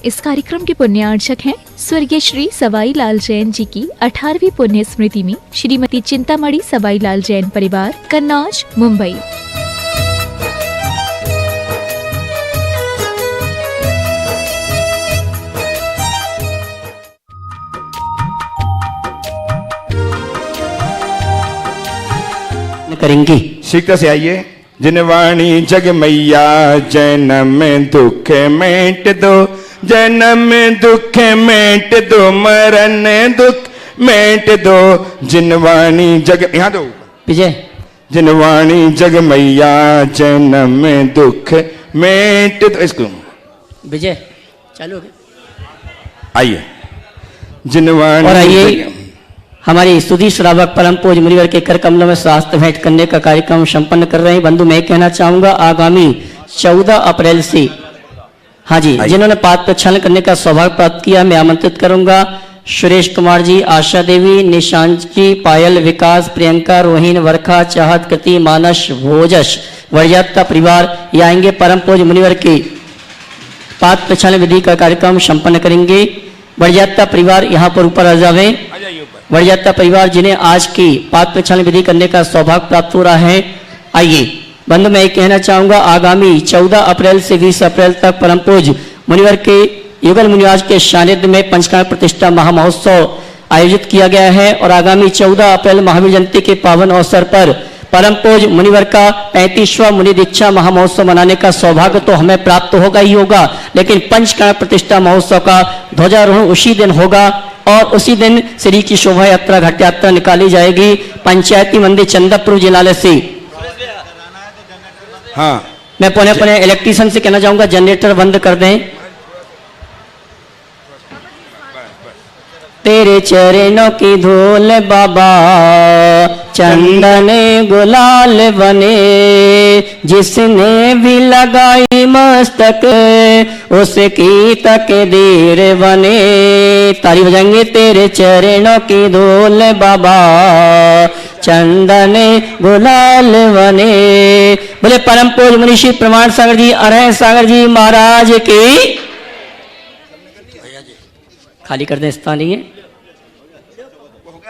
इस कार्यक्रम के पुण्यार्चक हैं स्वर्गीय श्री सवाई लाल जैन जी की 18वीं पुण्य स्मृति में श्रीमती चिंतामणि सवाई लाल जैन परिवार, कन्नौज, मुंबई। करेंगे शीघ्र से आइए। जिनवाणी जग मैया जन्म दुख मेट दो, जन्म दुख मेट दो, मरण दुख मेट दो। जिनवाणी जग, यहाँ दो विजय। जिनवाणी जग मैया जन्म दुख मेट दो। इसको विजय चालू हो गया। आइए। जिनवाणी और आइए हमारे स्तुति श्रावक परम पूज्य मुनिवर के कर कमलों में स्वास्थ्य भेंट करने का कार्यक्रम संपन्न कर रहे हैं। बंधु मैं कहना चाहूंगा आगामी 14 अप्रैल से, हाँ जी, जिन्होंने पाद प्रक्षालन करने का सौभाग्य प्राप्त किया, मैं आमंत्रित करूंगा सुरेश कुमार जी, आशा देवी, निशांत जी, पायल, विकास, प्रियंका, रोहिन, वर्षा, चाहत, कृति, मानस, भोजस, वरजात का परिवार ये आएंगे। परम पूज्य मुनिवर के पाद प्रक्षालन विधि का कार्यक्रम संपन्न करेंगे। वरजात का परिवार यहाँ पर ऊपर आ जावे। वरजाता परिवार जिन्हें आज की पाद प्रक्षालन विधि करने का सौभाग्य प्राप्त हो रहा है। आइए बंधु मैं कहना चाहूंगा आगामी 14 अप्रैल से 20 अप्रैल तक परम पूज्य मुनिवर के युगल मुनिराज के सानिध्य में पंचकाल प्रतिष्ठा महामहोत्सव आयोजित किया गया है और आगामी 14 अप्रैल महावीर जयंती के पावन अवसर पर परम पूज्य मुनिवर का 35वां मुनि दीक्षा महामहोत्सव मनाने का सौभाग्य तो हमें प्राप्त होगा ही होगा, लेकिन पंचकाल प्रतिष्ठा महोत्सव का ध्वजारोहण उसी दिन होगा और उसी दिन श्री की शोभा यात्रा, घट यात्रा निकाली जाएगी पंचायती मंदिर चंदपुर जिलालय से। हाँ, मैं पुनः इलेक्ट्रीशियन से कहना चाहूंगा जनरेटर बंद कर दें। तेरे चरणों की धूल बाबा चंदन गुलाल बने, जिसने भी लगाई मस्तक उसकी तकदीर बने। ताली बजाएंगे। तेरे चरणों की धूल बाबा चंदन गुलाल बने। बोले परम पूज्य मुनि श्री प्रमाण सागर जी, अरह सागर जी महाराज की। खाली कर दें स्थान ही है।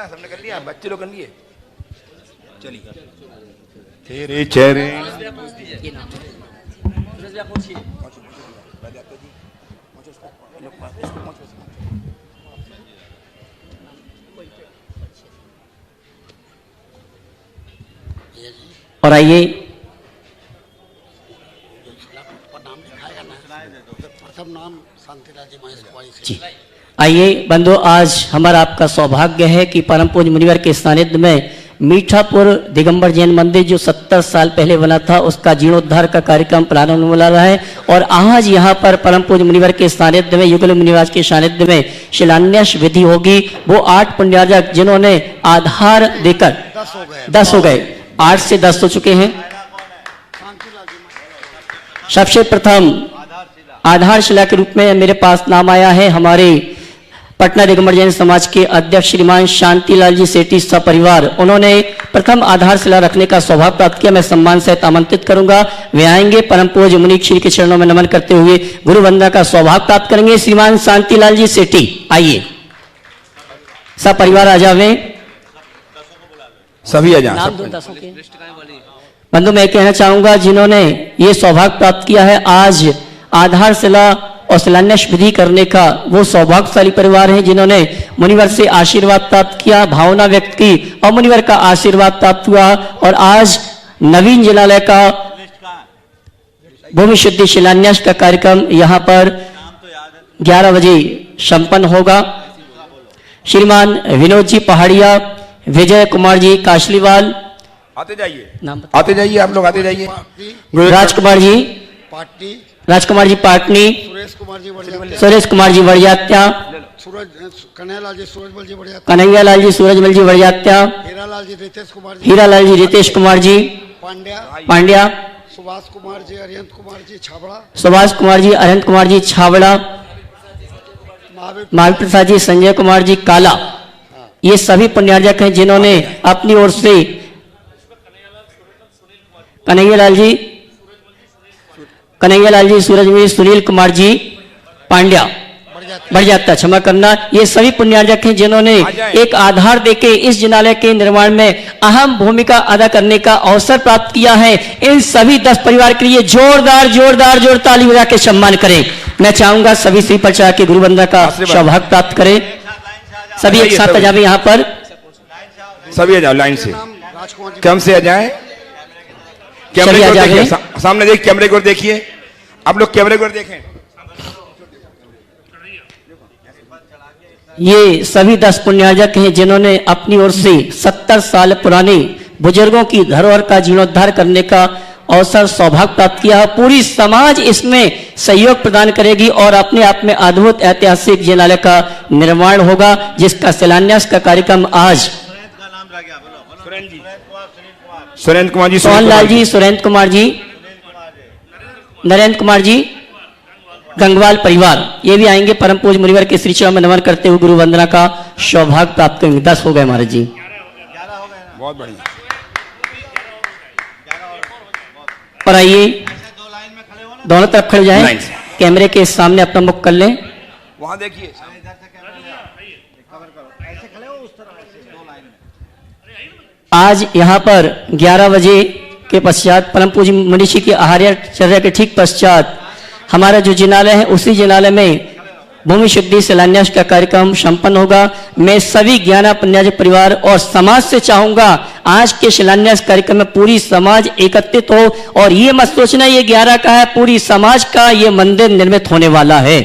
सबने कर लिया, बच्चे लोग कर लिए। चलिए। तेरे चेहरे और आइए जी, आइए बंधु आज हमारा आपका सौभाग्य है कि परम पूज्य मुनिवर के सानिध्य में मीठापुर दिगंबर जैन मंदिर जो 70 साल पहले बना था उसका जीर्णोद्धार का कार्यक्रम प्रारंभ होने रहा है और आज यहाँ पर परम पूज्य मुनिवर के सानिध्य में युगल मुनिराज के सानिध्य में शिलान्यास विधि होगी। वो 8 पुण्यार्चक जिन्होंने आधार देकर 10 हो गए, 8 से 10 हो चुके हैं। सबसे प्रथम आधारशिला के रूप में मेरे पास नाम आया है हमारे पटना दिगंबर जैन समाज के अध्यक्ष श्रीमान शांतिलाल जी सेठी सपरिवार। उन्होंने प्रथम आधारशिला रखने का सौभाग्य प्राप्त किया। मैं सम्मान सहित आमंत्रित करूंगा। वे आएंगे परम पूज्य मुनि श्री के चरणों में नमन करते हुए गुरु वंदना का सौभाग्य प्राप्त करेंगे। श्रीमान शांतिलाल जी सेठी आइए, सपरिवार आ जावे। सभी आ जाए। बंधु मैं कहना चाहूंगा जिन्होंने ये सौभाग्य प्राप्त किया है आज आधारशिला और शिलान्यास विधि करने का, वो सौभाग्यशाली परिवार है जिन्होंने मुनिवर से आशीर्वाद प्राप्त किया, भावना व्यक्त की और मुनिवर का आशीर्वाद प्राप्त हुआ। और आज नवीन जिलालय का भूमि शुद्धि शिलान्यास का कार्यक्रम यहाँ पर 11 बजे संपन्न होगा। श्रीमान विनोद जी पहाड़िया, विजय कुमार जी काशलीवाल, आते जाइए आप लोग, आते जाइए। राजकुमार जी पाटनी, राजकुमार जी पाटनी, सुरेश कुमार जी वरजात्या, कन्हैयालाल जी सूरजमल जी वरजात्या, हीरालाल जी रितेश कुमार जी पांड्या, सुभाष कुमार जी अरिहंत कुमार जी छावड़ा, महावीर प्रसाद जी, संजय कुमार जी काला। ये सभी पुण्यार्चक हैं जिन्होंने अपनी ओर से कन्हैयालाल जी सूरजमल, सुनील कुमार जी पांड्या, बढ़ जाता, क्षमा करना। ये सभी पुण्यार्जक हैं जिन्होंने एक आधार देके इस जिनालय के निर्माण में अहम भूमिका अदा करने का अवसर प्राप्त किया है। इन सभी 10 परिवार के लिए जोर ताली बजा के सम्मान करें। मैं चाहूंगा सभी श्री प्रचार के गुरु वंदना का सौभाग्य प्राप्त करें। सभी एक साथ आ जाए यहाँ पर, सभी आ जाओ लाइन से, कम से आ जाए। कैमरे चलिए आ को जाए। देखिए, सामने देखिए, कैमरे को देखिए, आप लोग कैमरे को देखें। ये सभी 10 पुण्यार्जक हैं जिन्होंने अपनी ओर से 70 साल पुराने बुजुर्गों की धरोहर का जीर्णोद्धार करने का अवसर सौभाग्य प्राप्त किया है। पूरी समाज इसमें सहयोग प्रदान करेगी और अपने आप में अद्भुत ऐतिहासिक जिनालय का निर्माण होगा, जिसका शिलान्यास का कार्यक्रम आज सुरेंद्र कुमार जी, सोहन लाल जी, सुरेंद्र कुमार जी, नरेंद्र कुमार जी, गंगवाल परिवार ये भी आएंगे। परम पूज्य मुनिवर के श्री चरण में नमन करते हुए गुरु वंदना का सौभाग्य प्राप्त करेंगे। 10 हो गए महाराज जी। बहुत बढ़िया। और आइए दोनों तरफ खड़े जाएं, लाइन से। कैमरे के सामने अपना मुख कर लें। वहां देखिए, आज यहाँ पर 11 बजे के पश्चात परम पूज्य मनीषी की आहार्यचर्या के ठीक पश्चात हमारा जो जिनालय है उसी जिनालय में भूमि शुद्धि शिलान्यास का कार्यक्रम संपन्न होगा। मैं सभी ज्ञाना पुण्यार्जक परिवार और समाज से चाहूंगा आज के शिलान्यास कार्यक्रम में पूरी समाज एकत्रित हो और ये मत सोचना ये 11 का है, पूरी समाज का ये मंदिर निर्मित होने वाला है।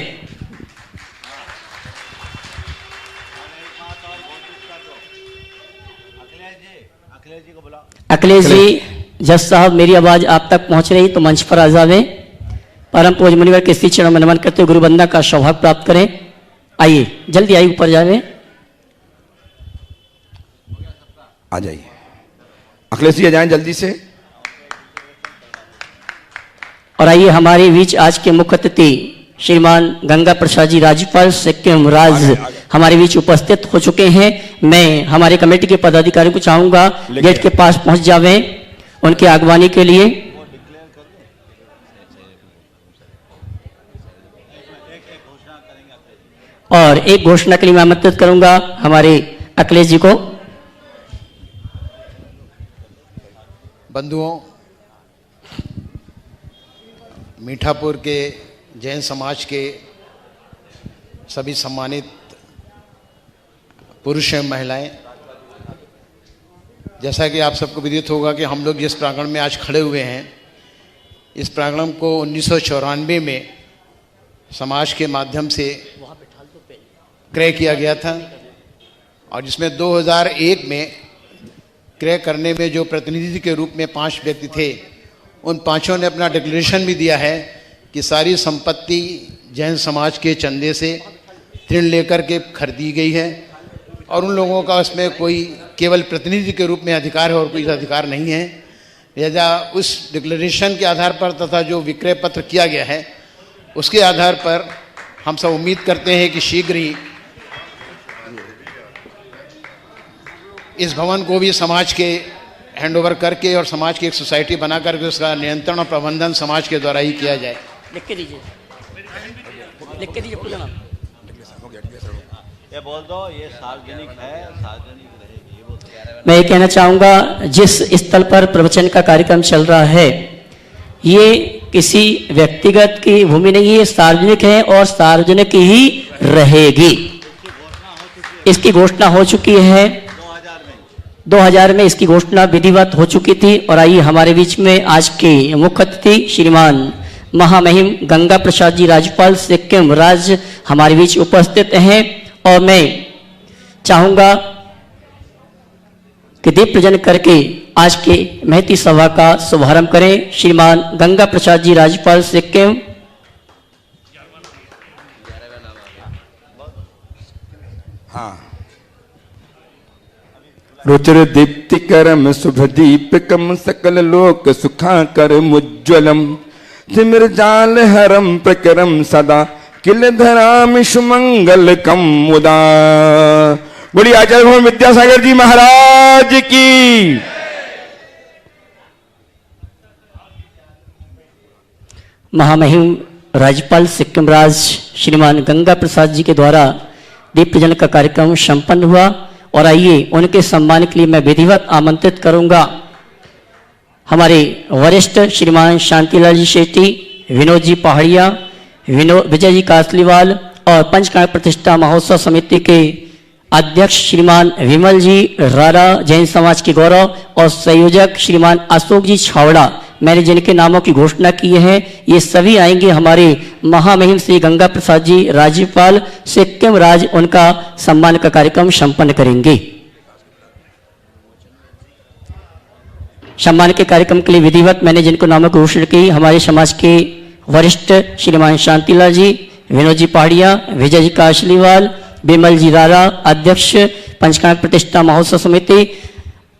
अखिलेश जी, जज साहब मेरी आवाज आप तक पहुंच रही तो मंच पर आ जावे। परम पूज्य मुनिवर के श्री चरण में नमन करते हुए गुरु वंदना का सौभाग्य प्राप्त करें। आइए जल्दी आइए, ऊपर जावे। आ जाइए अखिलेश जी, आ जाएं जल्दी से। और आइए हमारे बीच आज के मुख्य अतिथि श्रीमान गंगा प्रसाद जी राज्यपाल सिक्किम राज्य हमारे बीच उपस्थित हो चुके हैं। मैं हमारे कमेटी के पदाधिकारियों को चाहूंगा गेट के पास पहुंच जावे उनके आगवानी के लिए। और एक घोषणा के लिए मैं आमंत्रित करूंगा हमारे अखिलेश जी को। बंधुओं, मीठापुर के जैन समाज के सभी सम्मानित पुरुष एवं महिलाएं, जैसा कि आप सबको विदित होगा कि हम लोग जिस प्रांगण में आज खड़े हुए हैं, इस प्रांगण को 1994 में समाज के माध्यम से क्रय किया गया था और जिसमें 2001 में क्रय करने में जो प्रतिनिधि के रूप में 5 व्यक्ति थे, उन 5 ने अपना डिक्लेरेशन भी दिया है कि सारी संपत्ति जैन समाज के चंदे से ऋण लेकर के खरीदी गई है और उन लोगों का उसमें कोई केवल प्रतिनिधि के रूप में अधिकार है और कोई अधिकार नहीं है। लिहाजा उस डिक्लेरेशन के आधार पर तथा जो विक्रय पत्र किया गया है उसके आधार पर हम सब उम्मीद करते हैं कि शीघ्र ही इस भवन को भी समाज के हैंडओवर करके और समाज की एक सोसाइटी बना करके उसका नियंत्रण और प्रबंधन समाज के द्वारा ही किया जाए। लिख के दीजिए, लिख के दीजिए पूरा नाम। ये बोल दो, ये सार्वजनिक है, सार्वजनिक रहेगी, ये बोल दो। मैं ये कहना चाहूंगा जिस स्थल पर प्रवचन का कार्यक्रम चल रहा है ये किसी व्यक्तिगत की भूमि नहीं, ये सार्वजनिक है और सार्वजनिक ही रहेगी। इसकी घोषणा हो चुकी है 2000 में इसकी घोषणा विधिवत हो चुकी थी। और आइए हमारे बीच में आज के मुख्य अतिथि श्रीमान महामहिम गंगा प्रसाद जी राज्यपाल सिक्किम राज्य हमारे बीच उपस्थित हैं और मैं चाहूंगा कि दीप प्रज्वलन करके आज के महती सभा का शुभारंभ करें। श्रीमान गंगा प्रसाद जी राज्यपाल सिक्किम। हाँ, रुचिर दीप्तिकरम शुभ दीपकम सकल लोक सुखाकर मुज्ज्वलम सिमर जाल हरम प्रकरम सदा किल धराम सुमंगल कम मुदा। बोलिए आचार्य भगवान विद्यासागर जी महाराज की। महामहिम राज्यपाल सिक्किम राज श्रीमान गंगा प्रसाद जी के द्वारा दीप प्रज्वलन का कार्यक्रम संपन्न हुआ। और आइए उनके सम्मान के लिए मैं विधिवत आमंत्रित करूंगा हमारे वरिष्ठ श्रीमान शांतिलाल जी शेट्टी, विनोद जी पहाड़िया, विजय जी कासलीवाल और पंचकार्य प्रतिष्ठा महोत्सव समिति के अध्यक्ष श्रीमान विमल जी रारा, जैन समाज के गौरव, और संयोजक श्रीमान अशोक जी छावड़ा। मैंने जिनके नामों की घोषणा की है ये सभी आएंगे। हमारे महामहिम श्री गंगा प्रसाद जी राज्यपाल सिक्किम राज उनका सम्मान का कार्यक्रम संपन्न करेंगे। सम्मान के कार्यक्रम के लिए विधिवत मैंने जिनको नामों की घोषणा की, हमारे समाज के वरिष्ठ श्रीमान शांतिलाल जी, विनोद जी पहाड़िया, विजय जी कासलीवाल, विमल जी रारा अध्यक्ष पंचकार्य प्रतिष्ठा महोत्सव समिति,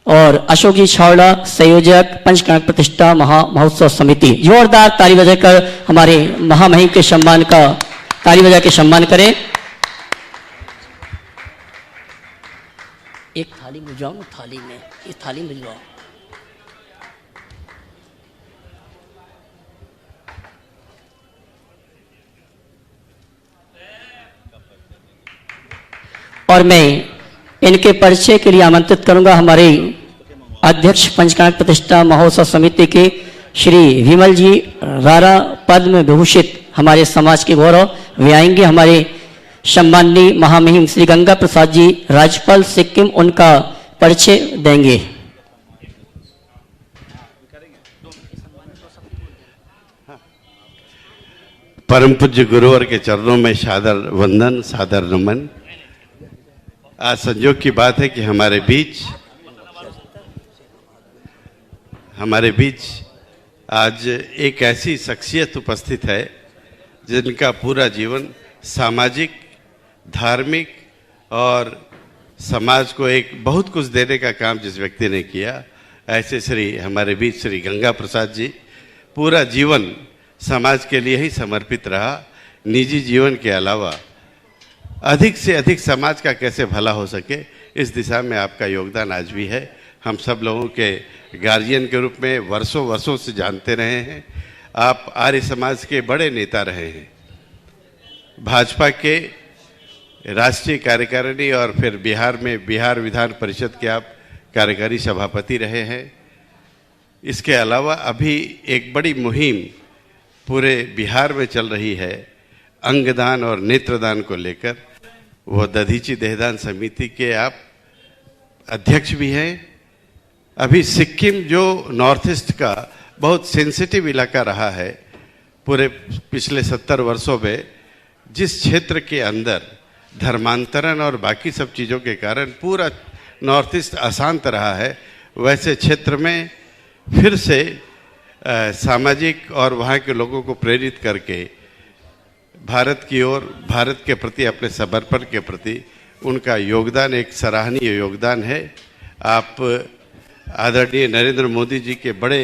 और अशोक जी छावड़ा संयोजक पंचकार्य प्रतिष्ठा महोत्सव समिति। जोरदार ताली बजाकर हमारे महामहिम के सम्मान का ताली बजा के सम्मान करें। एक थाली में जाओ, थाली में, इस थाली में जाओ। और मैं इनके परिचय के लिए आमंत्रित करूंगा हमारे अध्यक्ष पंचकार्य प्रतिष्ठा महोत्सव समिति के श्री विमल जी रारा, पद्म विभूषित, हमारे समाज के गौरव। वे आएंगे। हमारे सम्माननीय महामहिम श्री गंगा प्रसाद जी राज्यपाल सिक्किम उनका परिचय देंगे। परम पूज्य गुरुवर के चरणों में सादर वंदन, सादर नमन। आज संयोग की बात है कि हमारे बीच आज एक ऐसी शख्सियत उपस्थित है जिनका पूरा जीवन सामाजिक, धार्मिक और समाज को एक बहुत कुछ देने का काम जिस व्यक्ति ने किया, ऐसे हमारे बीच श्री गंगा प्रसाद जी पूरा जीवन समाज के लिए ही समर्पित रहा। निजी जीवन के अलावा अधिक से अधिक समाज का कैसे भला हो सके, इस दिशा में आपका योगदान आज भी है। हम सब लोगों के गार्जियन के रूप में वर्षों से जानते रहे हैं। आप आर्य समाज के बड़े नेता रहे हैं। भाजपा के राष्ट्रीय कार्यकारिणी और फिर बिहार में बिहार विधान परिषद के आप कार्यकारी सभापति रहे हैं। इसके अलावा अभी एक बड़ी मुहिम पूरे बिहार में चल रही है अंगदान और नेत्रदान को लेकर। वो दधीची देहदान समिति के आप अध्यक्ष भी हैं। अभी सिक्किम जो नॉर्थ ईस्ट का बहुत सेंसिटिव इलाका रहा है, पूरे पिछले 70 वर्षों में जिस क्षेत्र के अंदर धर्मांतरण और बाकी सब चीज़ों के कारण पूरा नॉर्थ ईस्ट अशांत रहा है, वैसे क्षेत्र में फिर से सामाजिक और वहाँ के लोगों को प्रेरित करके भारत की ओर, भारत के प्रति अपने समर्पण के प्रति उनका योगदान एक सराहनीय योगदान है। आप आदरणीय नरेंद्र मोदी जी के बड़े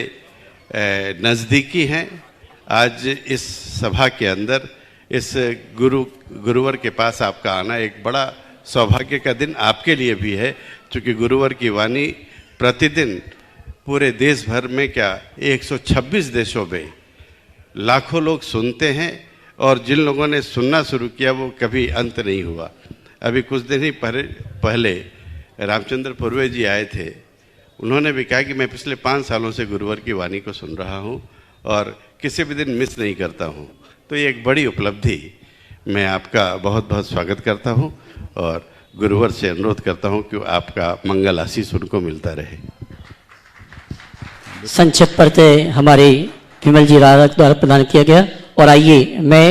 नज़दीकी हैं। आज इस सभा के अंदर इस गुरुवर के पास आपका आना एक बड़ा सौभाग्य का दिन आपके लिए भी है, क्योंकि गुरुवर की वाणी प्रतिदिन पूरे देश भर में 126 देशों में लाखों लोग सुनते हैं, और जिन लोगों ने सुनना शुरू किया वो कभी अंत नहीं हुआ। अभी कुछ दिन ही पहले रामचंद्र पूर्वे जी आए थे। उन्होंने भी कहा कि मैं पिछले 5 सालों से गुरुवर की वाणी को सुन रहा हूँ और किसी भी दिन मिस नहीं करता हूँ। तो ये एक बड़ी उपलब्धि। मैं आपका बहुत बहुत स्वागत करता हूँ और गुरुवर से अनुरोध करता हूँ कि आपका मंगल आशीष उनको मिलता रहे। संक्षिप्त परिचय हमारे विमल जी रारा द्वारा प्रदान किया गया। और आइए मैं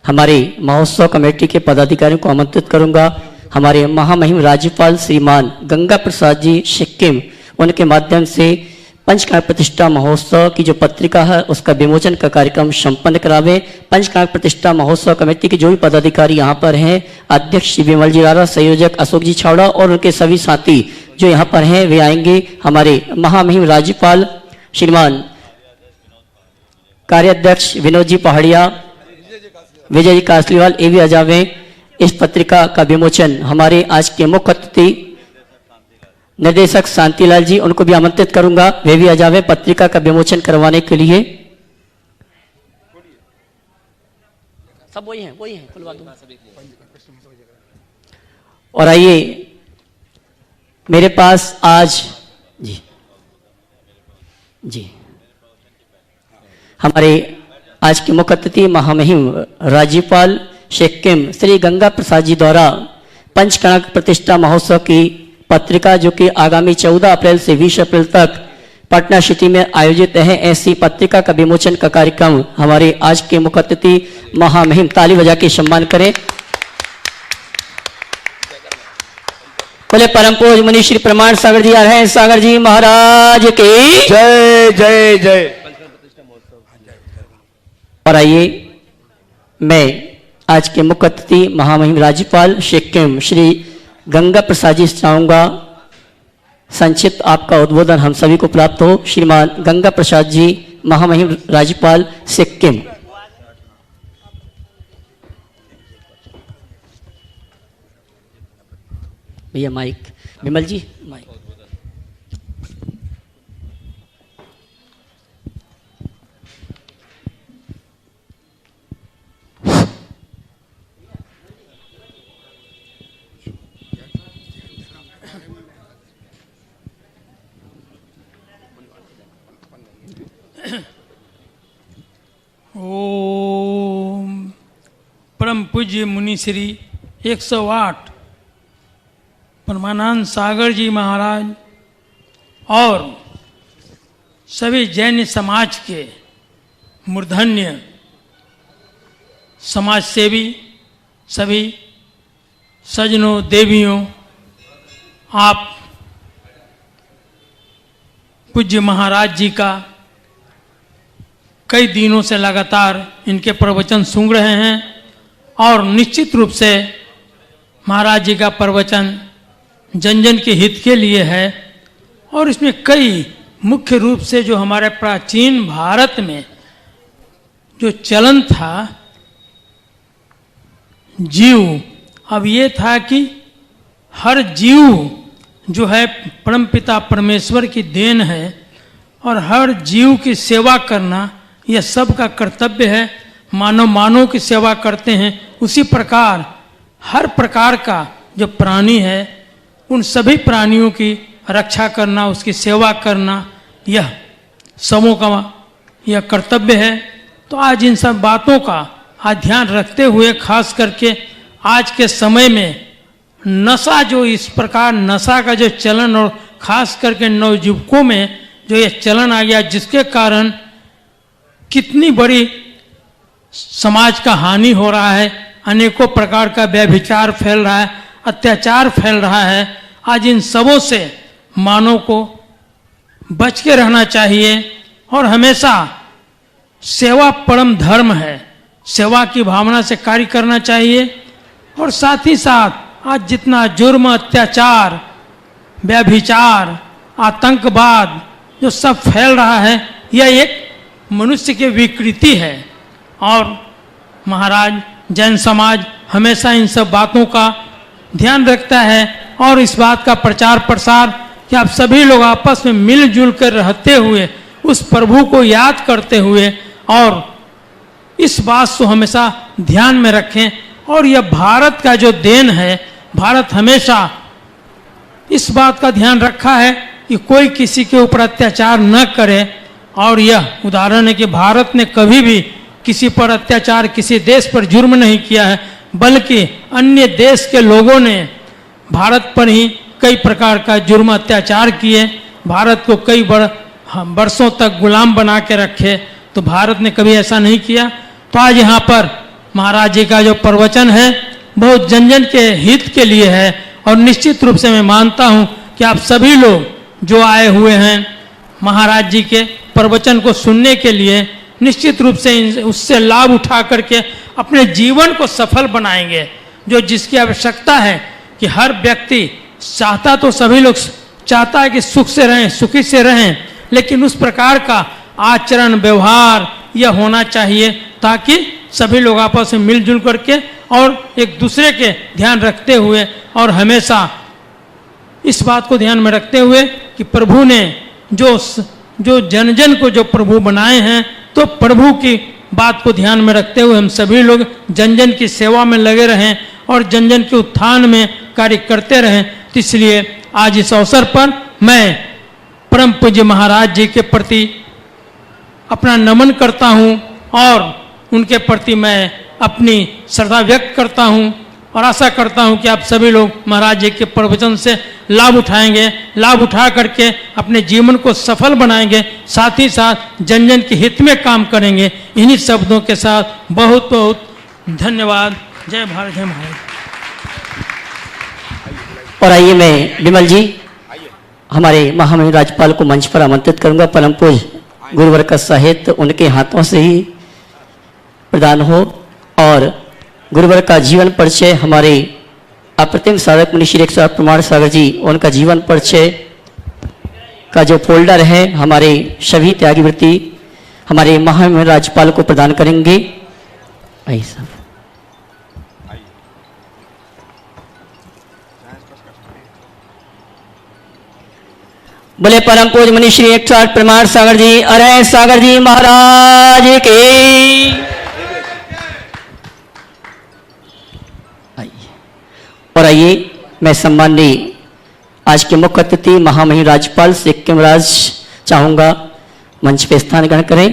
हमारे महोत्सव कमेटी के पदाधिकारियों को आमंत्रित करूंगा। हमारे महामहिम राज्यपाल श्रीमान गंगा प्रसाद जी सिक्किम, उनके माध्यम से पंचकार्य प्रतिष्ठा महोत्सव की जो पत्रिका है उसका विमोचन का कार्यक्रम संपन्न करावे। पंचकार्य प्रतिष्ठा महोत्सव कमेटी के जो भी पदाधिकारी यहाँ पर हैं, अध्यक्ष श्री विमल जी रारा, संयोजक अशोक जी छावड़ा और उनके सभी साथी जो यहाँ पर हैं वे आएंगे। हमारे महामहिम राज्यपाल श्रीमान कार्याध्यक्ष विनोद जी पहाड़िया, विजय जी कासलीवाल, ए भी आ जावे। इस पत्रिका का विमोचन हमारे आज के मुख्य अतिथि निर्देशक शांतिलाल जी, उनको भी आमंत्रित करूंगा, वे भी आ जावे पत्रिका का विमोचन करवाने के लिए। सब वही हैं खुलवा दूंगा। और आइए मेरे पास आज जी हमारे आज के मुख्य अतिथि महामहिम राज्यपाल सिक्किम श्री गंगा प्रसाद जी द्वारा पंचकणक प्रतिष्ठा महोत्सव की पत्रिका जो कि आगामी 14 अप्रैल से 20 अप्रैल तक पटना सिटी में आयोजित है, ऐसी पत्रिका का विमोचन का कार्यक्रम हमारे आज के मुख्य अतिथि महामहिम ताली बजा के सम्मान करें। बोले परम पूज्य मुनि श्री प्रमाण सागर जी आ रहे हैं, सागर जी महाराज की जय जय जय। और आइए मैं आज के मुख्य अतिथि महामहिम राज्यपाल सिक्किम श्री गंगा प्रसाद जी से चाहूंगा संक्षिप्त आपका उद्बोधन हम सभी को प्राप्त हो। श्रीमान गंगा प्रसाद जी महामहिम राज्यपाल सिक्किम। भैया माइक, विमल जी माइक। ओम परम पूज्य मुनि श्री 108 परमानंद सागर जी महाराज और सभी जैन समाज के मूर्धन्य समाज सेवी सभी सज्जनों देवियों, आप पूज्य महाराज जी का कई दिनों से लगातार इनके प्रवचन सुन रहे हैं और निश्चित रूप से महाराज जी का प्रवचन जन जन के हित के लिए है। और इसमें कई मुख्य रूप से जो हमारे प्राचीन भारत में जो चलन था जीव, अब ये था कि हर जीव जो है परमपिता परमेश्वर की देन है और हर जीव की सेवा करना यह सबका कर्तव्य है। मानव की सेवा करते हैं, उसी प्रकार हर प्रकार का जो प्राणी है उन सभी प्राणियों की रक्षा करना, उसकी सेवा करना यह सबों का यह कर्तव्य है। तो आज इन सब बातों का आज ध्यान रखते हुए खास करके आज के समय में नशा, जो इस प्रकार नशा का जो चलन और खास करके नवयुवकों में जो ये चलन आ गया, जिसके कारण कितनी बड़ी समाज का हानि हो रहा है, अनेकों प्रकार का व्यभिचार फैल रहा है, अत्याचार फैल रहा है। आज इन सबों से मानव को बच के रहना चाहिए और हमेशा सेवा परम धर्म है, सेवा की भावना से कार्य करना चाहिए। और साथ ही साथ आज जितना जुर्म, अत्याचार, व्यभिचार, आतंकवाद जो सब फैल रहा है, यह एक मनुष्य की विकृति है। और महाराज जैन समाज हमेशा इन सब बातों का ध्यान रखता है और इस बात का प्रचार प्रसार कि आप सभी लोग आपस में मिलजुल कर रहते हुए उस प्रभु को याद करते हुए और इस बात को हमेशा ध्यान में रखें। और यह भारत का जो देन है, भारत हमेशा इस बात का ध्यान रखा है कि कोई किसी के ऊपर अत्याचार न करे। और यह उदाहरण है कि भारत ने कभी भी किसी पर अत्याचार, किसी देश पर जुर्म नहीं किया है, बल्कि अन्य देश के लोगों ने भारत पर ही कई प्रकार का जुर्म, अत्याचार किए, भारत को कई वर्षों तक गुलाम बना के रखे। तो भारत ने कभी ऐसा नहीं किया। तो आज यहाँ पर महाराज जी का जो प्रवचन है बहुत जन जन के हित के लिए है और निश्चित रूप से मैं मानता हूँ कि आप सभी लोग जो आए हुए हैं महाराज जी के प्रवचन को सुनने के लिए निश्चित रूप से उससे लाभ उठा करके अपने जीवन को सफल बनाएंगे। जो जिसकी आवश्यकता है कि हर व्यक्ति चाहता, तो सभी लोग चाहता है कि सुख से रहें, सुखी से रहें, लेकिन उस प्रकार का आचरण व्यवहार यह होना चाहिए ताकि सभी लोग आपस में मिलजुल करके और एक दूसरे के ध्यान रखते हुए और हमेशा इस बात को ध्यान में रखते हुए कि प्रभु ने जो जन जन को जो प्रभु बनाए हैं, तो प्रभु की बात को ध्यान में रखते हुए हम सभी लोग जन जन की सेवा में लगे रहें और जन जन के उत्थान में कार्य करते रहें। तो इसलिए आज इस अवसर पर मैं परम पूज्य महाराज जी के प्रति अपना नमन करता हूं और उनके प्रति मैं अपनी श्रद्धा व्यक्त करता हूं और आशा करता हूं कि आप सभी लोग महाराज जी के प्रवचन से लाभ उठाएंगे, लाभ उठा करके अपने जीवन को सफल बनाएंगे, साथ ही साथ जन जन के हित में काम करेंगे। इन्हीं शब्दों के साथ बहुत बहुत धन्यवाद। जय भारत, जय महाराज। और आइए मैं विमल जी हमारे महामहिम राज्यपाल को मंच पर आमंत्रित करूंगा। परम पूज्य गुरुवर का साहित्य उनके हाथों से ही प्रदान हो और गुरुवर का जीवन परिचय हमारे अप्रतिम साधक मुनि श्री 108 प्रमाण सागर जी उनका जीवन परिचय का जो फोल्डर है हमारे सभी त्यागी वृत्ति हमारे महामहिम राज्यपाल को प्रदान करेंगे। आइए साहब। बोले परम पूज्य मुनि श्री 108 प्रमाण सागर जी, अरे सागर जी महाराज की। और आइए मैं सम्माननीय आज के मुख्य अतिथि महामहिम राज्यपाल सिक्किम राज चाहूंगा मंच पे स्थान ग्रहण करें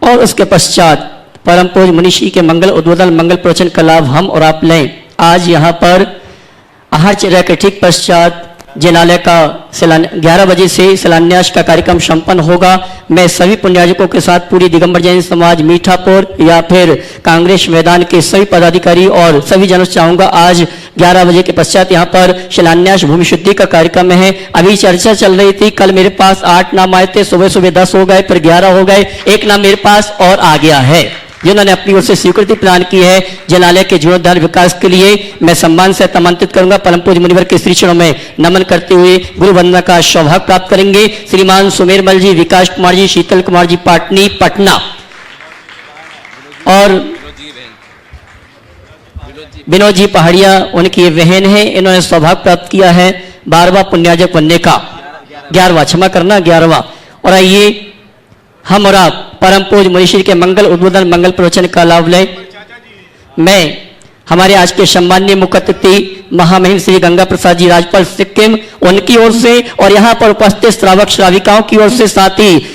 और उसके पश्चात परम पूज्य मुनि श्री के मंगल उद्बोधन मंगल प्रवचन का लाभ हम और आप लें। आज यहाँ पर आहार चर्या के ठीक पश्चात जिनालय का 11 बजे से शिलान्यास का कार्यक्रम संपन्न होगा। मैं सभी पुण्यार्जकों के साथ पूरी दिगंबर जैन समाज मीठापुर या फिर कांग्रेस मैदान के सभी पदाधिकारी और सभी जनों से चाहूंगा आज 11 बजे के पश्चात यहाँ पर शिलान्यास भूमि शुद्धि का कार्यक्रम है। अभी चर्चा चल रही थी, कल मेरे पास 8 नाम आए थे, सुबह सुबह 10 हो गए, फिर 11 हो गए, एक नाम मेरे पास और आ गया है जिन्होंने अपनी ओर से स्वीकृति प्रदान की है जिनालय के जीर्णोद्धार विकास के लिए। मैं सम्मान से आमंत्रित करूंगा। परम पूज्य मुनिवर के श्री चरणों में नमन करते हुए गुरु वंदना का सौभाग्य प्राप्त करेंगे श्रीमान सुमेरमल जी, विकास कुमार जी, शीतल कुमार जी पाटनी पटना और विनोद जी पहाड़िया उनकी ये बहन है। इन्होंने सौभाग्य प्राप्त किया है 12वां पुण्यार्जक बनने का, 11वां क्षमा करना 11वां। और आइए हम और आप परम पूज्य मुनि श्री के मंगल उद्बोधन मंगल प्रवचन का लाभ लें। मैं हमारे आज के सम्माननीय मुख्य अतिथि महामहिम श्री गंगा प्रसाद जी राज्यपाल सिक्किम उनकी ओर से और यहाँ पर उपस्थित श्रावक श्राविकाओं की ओर से, साथ ही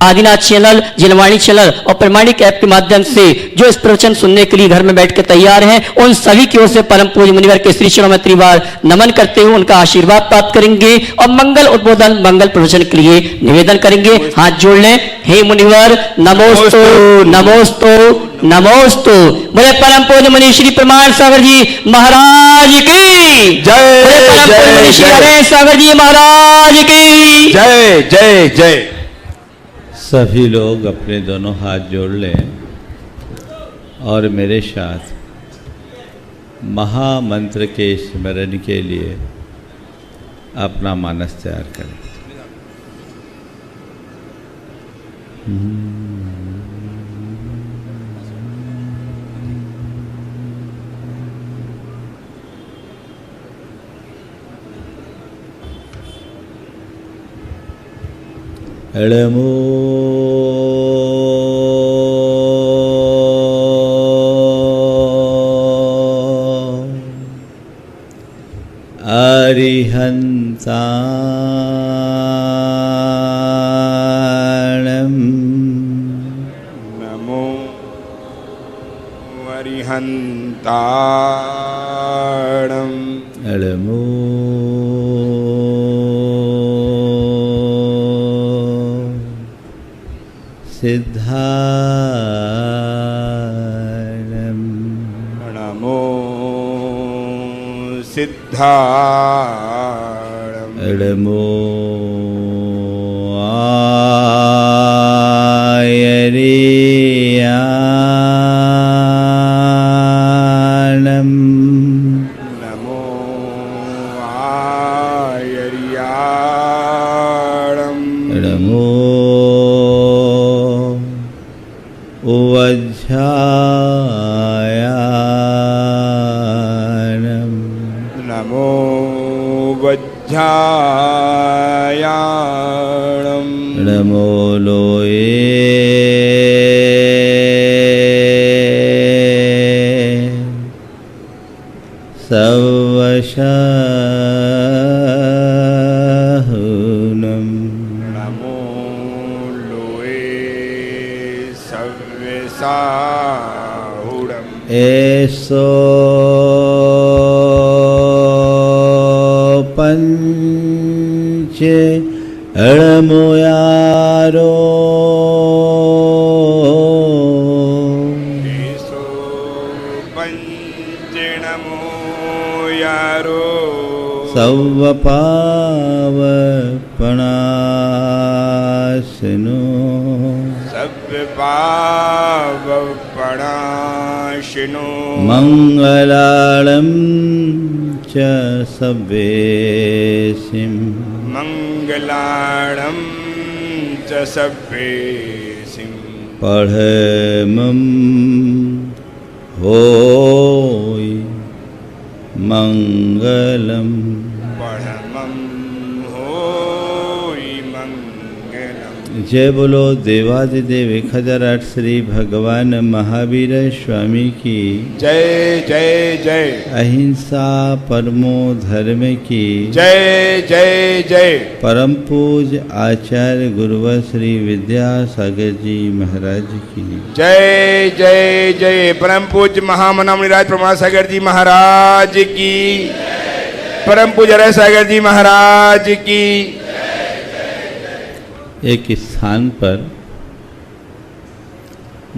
आदिनाथ चैनल, जिनवाणी चैनल और प्रमाणिक ऐप के माध्यम से जो इस प्रवचन सुनने के लिए घर में बैठ के तैयार हैं, उन सभी की ओर से परम पूज्य मुनिवर के श्री चरणों में त्रिवार नमन करते हुए उनका आशीर्वाद प्राप्त करेंगे और मंगल उद्बोधन मंगल प्रवचन के लिए निवेदन करेंगे। हाथ जोड़ लें। हे मुनिवर नमोस्तु नमोस्तु नमोस्तु। बोले परम पूज्य मुनि श्री प्रमाण सागर जी महाराज की जय। परम पूज्य मुनि श्री हरे सागर जी महाराज की जय जय जय। सभी लोग अपने दोनों हाथ जोड़ लें और मेरे साथ महामंत्र के स्मरण के लिए अपना मानस तैयार करें। एड़मो अरिहंताणं नमो अरिहंताणं एड़मो सिद्धाणं नमो सिद्धाणं एड़मो आयरियाणं नमो आयर्याणं एड़मो वज्झायाणं नमो वज्झायाणं नमो लोये सवशाहुनम नमो लोए सव्यसाहुरम ऐसो पंच अड़मोयारो ईसो पंचणमो यारो सवपावपणासनो सव्य पाव पणाशिनो मंगलालम च सव्येसिम मंगलाणं च सव्येसिं पढ़मं होय मंगलम परमं होय मंगलम्। जय बोलो देवादिदेव 1008 श्री भगवान महावीर स्वामी की जय जय जय अहिंसा परमो धर्म की जय जय जय परम पूज आचार्य गुरुवर श्री विद्यासागर जी महाराज की जय जय जय परम पूज्य महामना मुनिराज प्रमाण सागर जी महाराज की परम पूज्य हरे सागर जी महाराज की। एक स्थान पर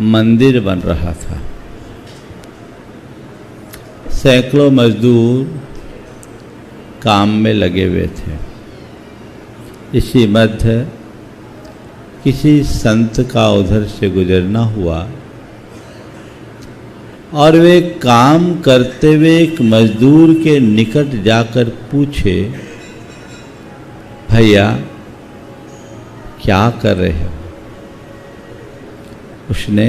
मंदिर बन रहा था। सैकड़ों मजदूर काम में लगे हुए थे। इसी मध्य किसी संत का उधर से गुजरना हुआ और वे काम करते हुए एक मजदूर के निकट जाकर पूछे, भैया क्या कर रहे हो? उसने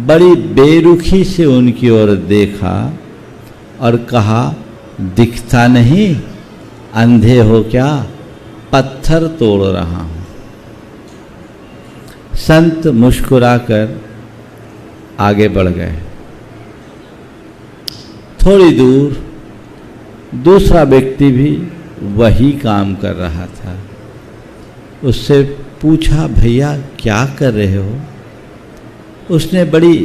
बड़ी बेरुखी से उनकी ओर देखा और कहा, दिखता नहीं, अंधे हो क्या? पत्थर तोड़ रहा हूं। संत मुस्कुराकर आगे बढ़ गए। थोड़ी दूर दूसरा व्यक्ति भी वही काम कर रहा था। उससे पूछा, भैया क्या कर रहे हो? उसने बड़ी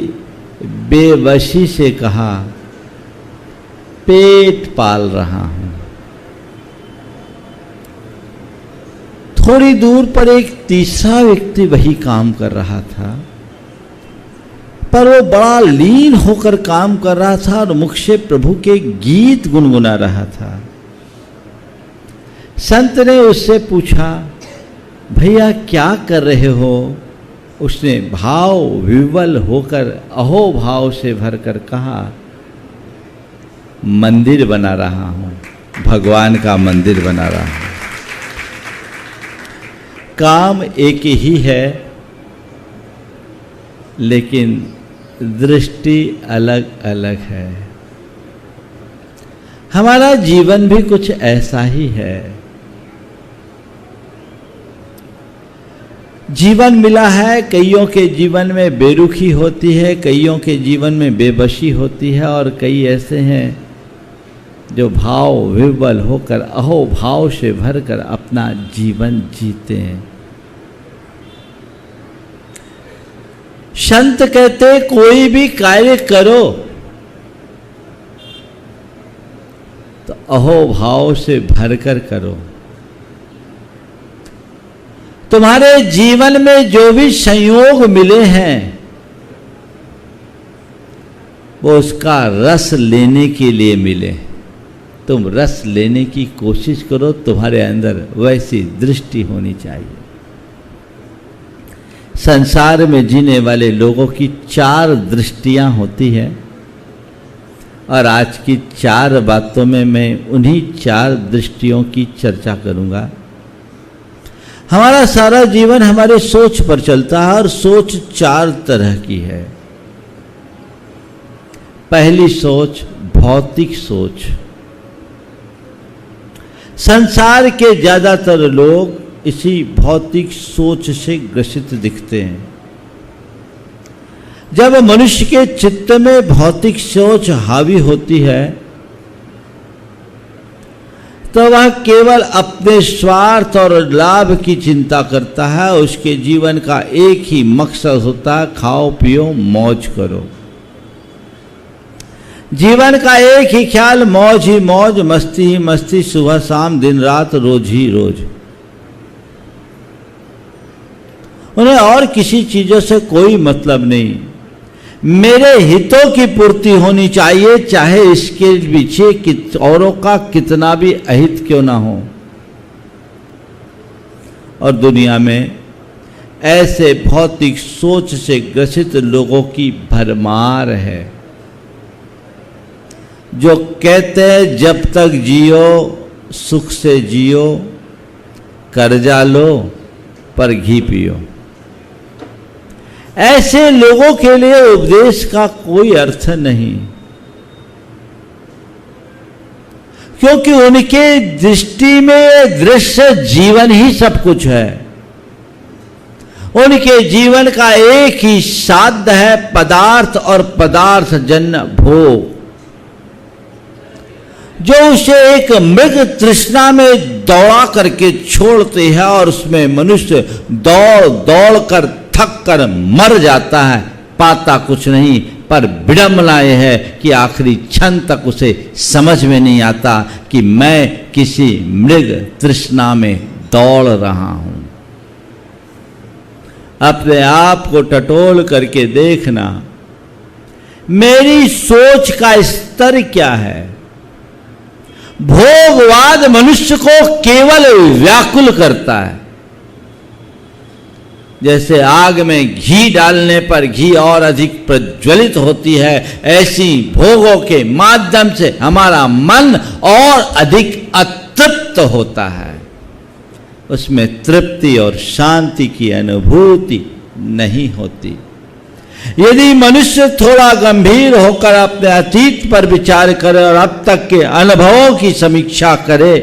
बेबसी से कहा, पेट पाल रहा हूं। थोड़ी दूर पर एक तीसरा व्यक्ति वही काम कर रहा था, पर वो बड़ा लीन होकर काम कर रहा था और मुख से प्रभु के गीत गुनगुना रहा था। संत ने उससे पूछा, भैया क्या कर रहे हो? उसने भाव विवल होकर अहो भाव से भरकर कहा, मंदिर बना रहा हूं, भगवान का मंदिर बना रहा हूं। काम एक ही है, लेकिन दृष्टि अलग अलग है। हमारा जीवन भी कुछ ऐसा ही है। जीवन मिला है, कईयों के जीवन में बेरुखी होती है, कईयों के जीवन में बेबसी होती है, और कई ऐसे हैं जो भाव विह्वल होकर अहो भाव से भरकर अपना जीवन जीते हैं। संत कहते कोई भी कार्य करो तो अहो भाव से भरकर करो। तुम्हारे जीवन में जो भी संयोग मिले हैं वो उसका रस लेने के लिए मिले। तुम रस लेने की कोशिश करो, तुम्हारे अंदर वैसी दृष्टि होनी चाहिए। संसार में जीने वाले लोगों की 4 दृष्टियां होती हैं, और आज की 4 बातों में मैं उन्हीं 4 दृष्टियों की चर्चा करूंगा। हमारा सारा जीवन हमारे सोच पर चलता है, और सोच 4 तरह की है। पहली सोच भौतिक सोच। संसार के ज्यादातर लोग इसी भौतिक सोच से ग्रसित दिखते हैं। जब मनुष्य के चित्त में भौतिक सोच हावी होती है तो वह केवल अपने स्वार्थ और लाभ की चिंता करता है। उसके जीवन का एक ही मकसद होता है, खाओ पियो मौज करो। जीवन का एक ही ख्याल, मौज ही मौज, मस्ती ही मस्ती, सुबह शाम दिन रात रोज ही रोज। उन्हें और किसी चीजों से कोई मतलब नहीं। मेरे हितों की पूर्ति होनी चाहिए, चाहे इसके पीछे औरों का कितना भी अहित क्यों ना हो। और दुनिया में ऐसे भौतिक सोच से ग्रसित लोगों की भरमार है, जो कहते हैं जब तक जियो सुख से जियो, कर्जा लो पर घी पियो। ऐसे लोगों के लिए उपदेश का कोई अर्थ नहीं, क्योंकि उनके दृष्टि में दृश्य जीवन ही सब कुछ है। उनके जीवन का एक ही साध्य है, पदार्थ और पदार्थ जन्य भोग, जो उसे एक मृग तृष्णा में दौड़ा करके छोड़ते हैं और उसमें मनुष्य दौड़ दौड़ कर थक कर मर जाता है, पाता कुछ नहीं। पर विडंबना यह है कि आखिरी क्षण तक उसे समझ में नहीं आता कि मैं किसी मृग तृष्णा में दौड़ रहा हूं। अपने आप को टटोल करके देखना, मेरी सोच का स्तर क्या है। भोगवाद मनुष्य को केवल व्याकुल करता है। जैसे आग में घी डालने पर घी और अधिक प्रज्वलित होती है, ऐसी भोगों के माध्यम से हमारा मन और अधिक अतृप्त होता है। उसमें तृप्ति और शांति की अनुभूति नहीं होती। यदि मनुष्य थोड़ा गंभीर होकर अपने अतीत पर विचार करे और अब तक के अनुभवों की समीक्षा करे,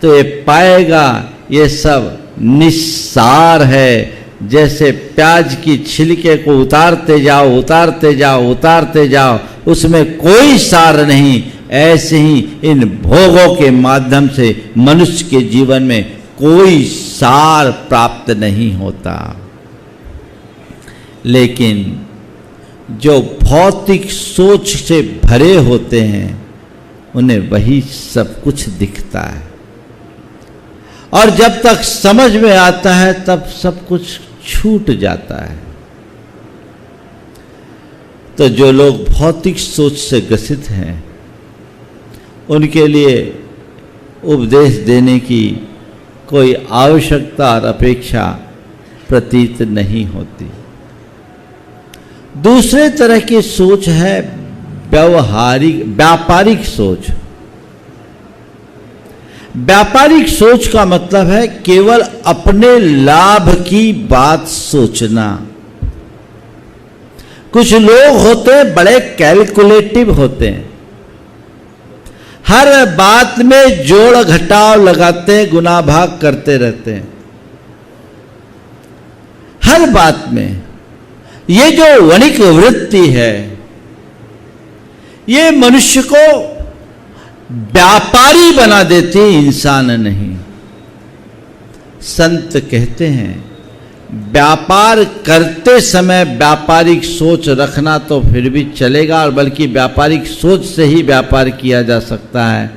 तो ये पाएगा ये सब निस्सार है। जैसे प्याज की छिलके को उतारते जाओ उतारते जाओ उतारते जाओ, उसमें कोई सार नहीं, ऐसे ही इन भोगों के माध्यम से मनुष्य के जीवन में कोई सार प्राप्त नहीं होता। लेकिन जो भौतिक सोच से भरे होते हैं, उन्हें वही सब कुछ दिखता है, और जब तक समझ में आता है तब सब कुछ छूट जाता है। तो जो लोग भौतिक सोच से ग्रसित हैं, उनके लिए उपदेश देने की कोई आवश्यकता और अपेक्षा प्रतीत नहीं होती। दूसरे तरह की सोच है व्यापारिक सोच। व्यापारिक सोच का मतलब है केवल अपने लाभ की बात सोचना। कुछ लोग होते हैं बड़े कैलकुलेटिव होते हैं, हर बात में जोड़ घटाव लगाते हैं, गुना भाग करते रहते हैं हर बात में। ये जो वणिक वृत्ति है, ये मनुष्य को व्यापारी बना देती, इंसान नहीं। संत कहते हैं व्यापार करते समय व्यापारिक सोच रखना तो फिर भी चलेगा, और बल्कि व्यापारिक सोच से ही व्यापार किया जा सकता है,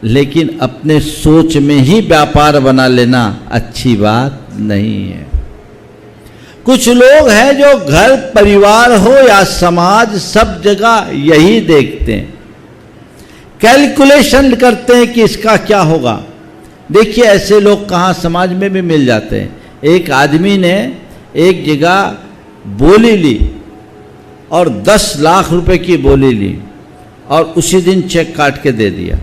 लेकिन अपने सोच में ही व्यापार बना लेना अच्छी बात नहीं है। कुछ लोग हैं जो घर परिवार हो या समाज, सब जगह यही देखते हैं, कैलकुलेशन करते हैं कि इसका क्या होगा। देखिए ऐसे लोग कहाँ समाज में भी मिल जाते हैं। एक आदमी ने एक जगह बोली ली और 10 लाख रुपए की बोली ली, और उसी दिन चेक काट के दे दिया।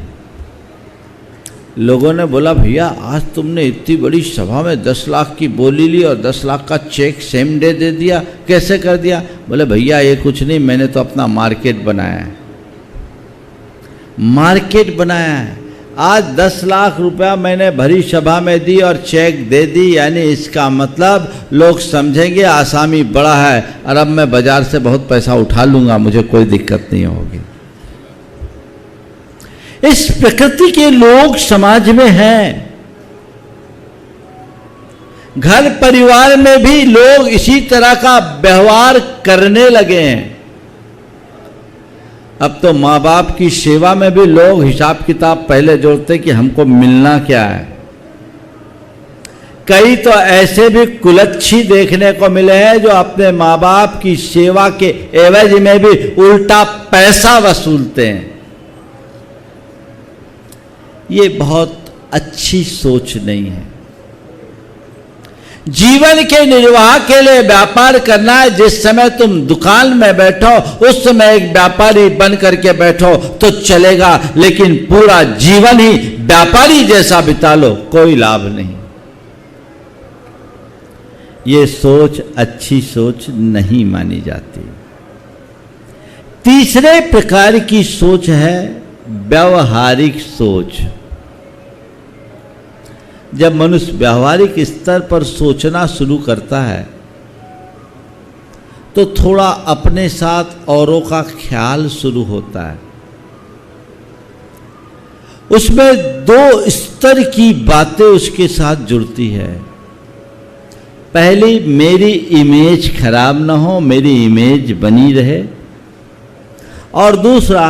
लोगों ने बोला भैया आज तुमने इतनी बड़ी सभा में 10 लाख की बोली ली और 10 लाख का चेक सेम डे दे दिया, कैसे कर दिया? बोले भैया ये कुछ नहीं, मैंने तो अपना मार्केट बनाया है। मार्केट बनाया है, आज 10 लाख रुपया मैंने भरी सभा में दी और चेक दे दी, यानी इसका मतलब लोग समझेंगे आसामी बड़ा है और अब मैं बाजार से बहुत पैसा उठा लूंगा, मुझे कोई दिक्कत नहीं होगी। इस प्रकृति के लोग समाज में हैं। घर परिवार में भी लोग इसी तरह का व्यवहार करने लगे हैं। अब तो माँ बाप की सेवा में भी लोग हिसाब किताब पहले जोड़ते कि हमको मिलना क्या है। कई तो ऐसे भी कुलच्छी देखने को मिले हैं जो अपने माँ बाप की सेवा के एवज में भी उल्टा पैसा वसूलते हैं। ये बहुत अच्छी सोच नहीं है। जीवन के निर्वाह के लिए व्यापार करना है। जिस समय तुम दुकान में बैठो उस समय एक व्यापारी बन करके बैठो तो चलेगा, लेकिन पूरा जीवन ही व्यापारी जैसा बिता लो, कोई लाभ नहीं। ये सोच अच्छी सोच नहीं मानी जाती। तीसरे प्रकार की सोच है व्यवहारिक सोच। जब मनुष्य व्यवहारिक स्तर पर सोचना शुरू करता है तो थोड़ा अपने साथ औरों का ख्याल शुरू होता है। उसमें दो स्तर की बातें उसके साथ जुड़ती है। पहली, मेरी इमेज खराब ना हो, मेरी इमेज बनी रहे। और दूसरा,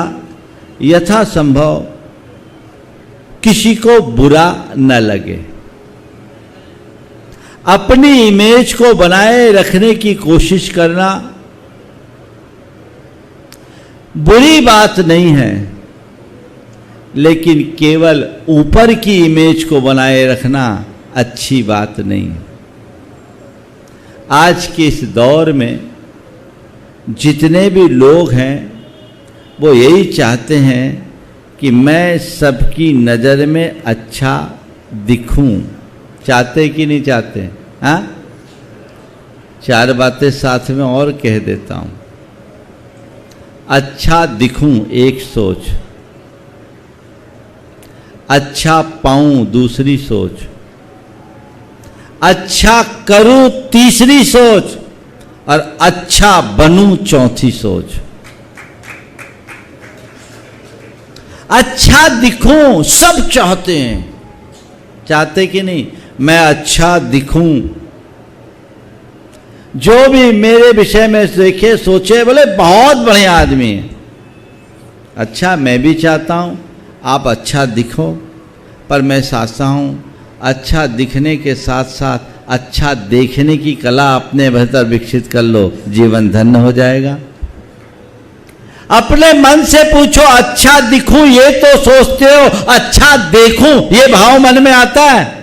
यथासंभव किसी को बुरा न लगे। अपनी इमेज को बनाए रखने की कोशिश करना बुरी बात नहीं है, लेकिन केवल ऊपर की इमेज को बनाए रखना अच्छी बात नहीं है। आज के इस दौर में जितने भी लोग हैं वो यही चाहते हैं कि मैं सबकी नज़र में अच्छा दिखूं। चाहते कि नहीं चाहते? हाँ, चार बातें साथ में और कह देता हूं। अच्छा दिखूं एक सोच, अच्छा पाऊं दूसरी सोच, अच्छा करूं तीसरी सोच, और अच्छा बनूं चौथी सोच। अच्छा दिखूं सब चाहते हैं, चाहते कि नहीं? मैं अच्छा दिखूं। जो भी मेरे विषय में देखे सोचे बोले बहुत बढ़िया आदमी है। अच्छा, मैं भी चाहता हूं आप अच्छा दिखो, पर मैं चाहता हूं अच्छा दिखने के साथ साथ अच्छा देखने की कला अपने भीतर विकसित कर लो, जीवन धन्य हो जाएगा। अपने मन से पूछो, अच्छा दिखूं ये तो सोचते हो, अच्छा देखूं ये भाव मन में आता है?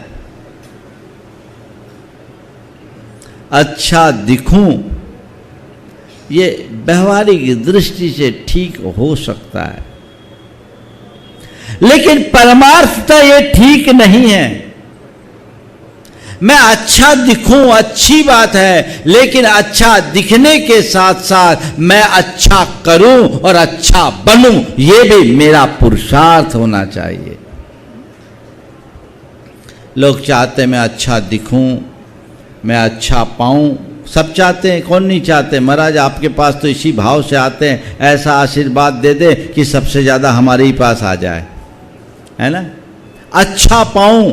अच्छा दिखूं ये व्यवहारिक दृष्टि से ठीक हो सकता है, लेकिन परमार्थतः ये ठीक नहीं है। मैं अच्छा दिखूं अच्छी बात है, लेकिन अच्छा दिखने के साथ साथ मैं अच्छा करूं और अच्छा बनूं ये भी मेरा पुरुषार्थ होना चाहिए। लोग चाहते मैं अच्छा दिखूं, मैं अच्छा पाऊं, सब चाहते हैं, कौन नहीं चाहते? महाराज आपके पास तो इसी भाव से आते हैं, ऐसा आशीर्वाद दे दे कि सबसे ज़्यादा हमारे ही पास आ जाए, है ना? अच्छा पाऊं,